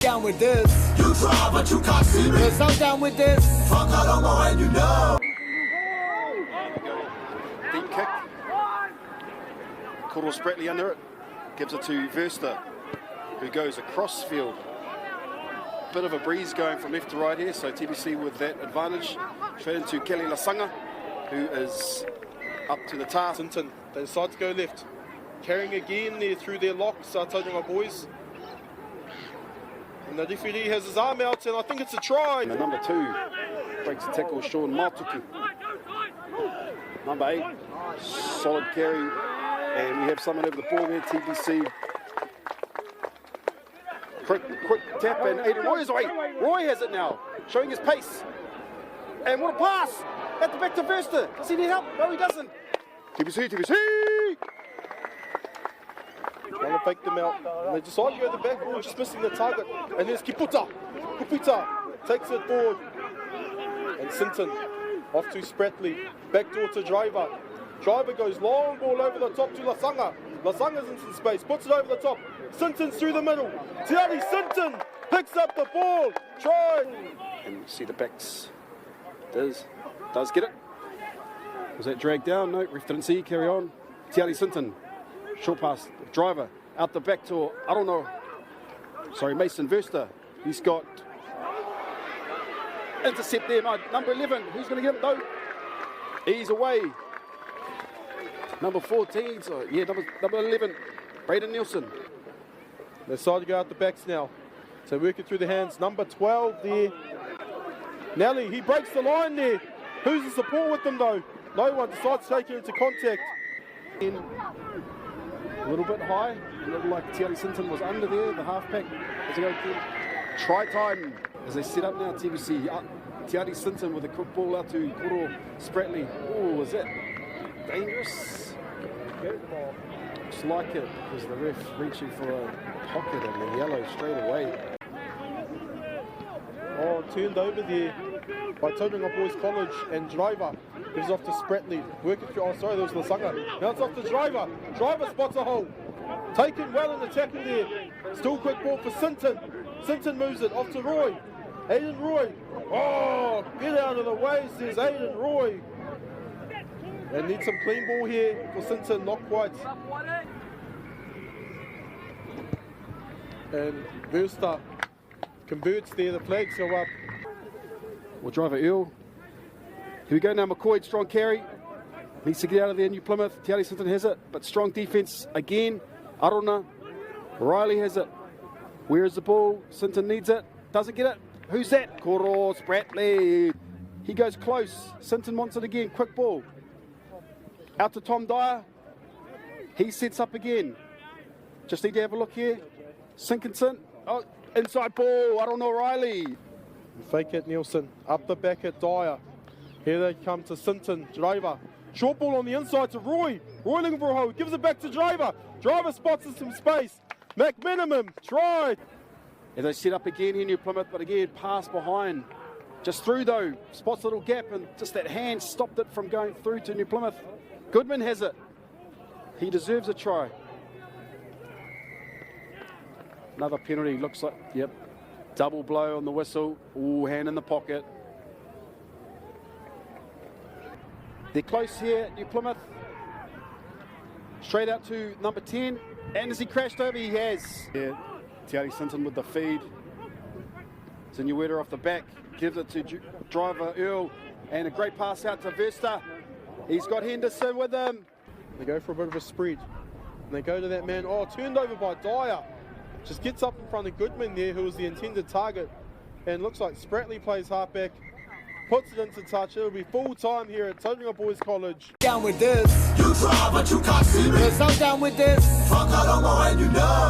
Down with this. You try, but you can't see me. Cause I'm down with this. Whakarongo, and you know. Deep kick. Koro Spratley under it. Gives it to Verster, who goes across field. Bit of a breeze going from left to right here, so TBC with that advantage. Straight into Kelly Lasanga, who is up to the task. They decide to go left. Carrying again there through their locks, Tauranga boys. And the referee has his arm out, and I think it's a try. And the number 2 breaks the tackle, Sean Mātakitaki. Number 8, solid carry. And we have someone over the ball there, TBC. Quick tap, and Aidan Roy is away. Roy has it now, showing his pace. And what a pass! At the back to Verster. Does he need help? No, he doesn't. TBC! Trying to fake them out. And they decide to go to the back wall, just missing the target. And there's Kupita takes it forward. And Sinton off to Spratley. Backdoor to Driver. Driver goes long ball over the top to Lasanga. Lasanga's in some space, puts it over the top. Sinton's through the middle. Tiari Sinton picks up the ball. Try. And you see the backs. Does get it. Was that dragged down? No, ref didn't see. Carry on. Tiari Sinton. Short pass. Driver out the back to, I don't know. Sorry, Mason Verster. He's got intercept there. Number 11. Who's going to get it? No. He's away. Number 14. So yeah, number 11. Braden Nielsen. They decide to go out the backs now. So working through the hands. Number 12 there. Nelly, he breaks the line there. Who's the support with them though? No one decides to take it into contact. In a little bit high. A little like Tiari Sinton was under there, the halfback. As they go through. Try time. As they set up now, TBC. Tiari Sinton with a quick ball out to Koro Spratley. Oh, was that dangerous? Just like it, because the ref reaching for a pocket and the yellow straight away. Oh, turned over there by Tauranga Boys College, and Driver gives off to Spratley. Working through, oh sorry, there was Lasanga. Now it's off to Driver. Driver spots a hole. Taken well in the tackle there. Still quick ball for Sinton. Sinton moves it off to Roy. Aidan Roy. Oh, get out of the way, says Aidan Roy. And need some clean ball here for Sinton, not quite. And Verster converts there, the flags go up. Well, Driver Earl. Here we go now, McCoy, strong carry. Needs to get out of there, New Plymouth. Tiari Sinton has it, but strong defence again. Arona. Riley has it. Where is the ball? Sinton needs it. Doesn't get it. Who's that? Koro Spratley. He goes close. Sinton wants it again. Quick ball. Out to Tom Dyer. He sets up again. Just need to have a look here. Sinkinson. Oh, inside ball. I don't know, Riley. Fake it, Nielsen. Up the back at Dyer. Here they come to Sinton. Driver. Short ball on the inside to Roy. Roy looking for a hole. Gives it back to Driver. Driver spots in some space. McMinimum. Try. And they set up again here, New Plymouth, but again, pass behind. Just through though. Spots a little gap, and just that hand stopped it from going through to New Plymouth. Goodman has it. He deserves a try. Another penalty, looks like, yep. Double blow on the whistle. Ooh, hand in the pocket. They're close here, New Plymouth. Straight out to number 10. And has he crashed over? He has. Yeah, Tiari Sinton with the feed. Sinueta off the back. Gives it to Driver Earl. And a great pass out to Verster. He's got Henderson with him. They go for a bit of a spread. And they go to that man. Oh, turned over by Dyer. Just gets up in front of Goodman there, who was the intended target. And looks like Spratley plays halfback. Puts it into touch. It'll be full time here at Tauranga Boys College. Down with this. You try, but you can't see me. Cause I'm down with this. Whakarongo, and you know.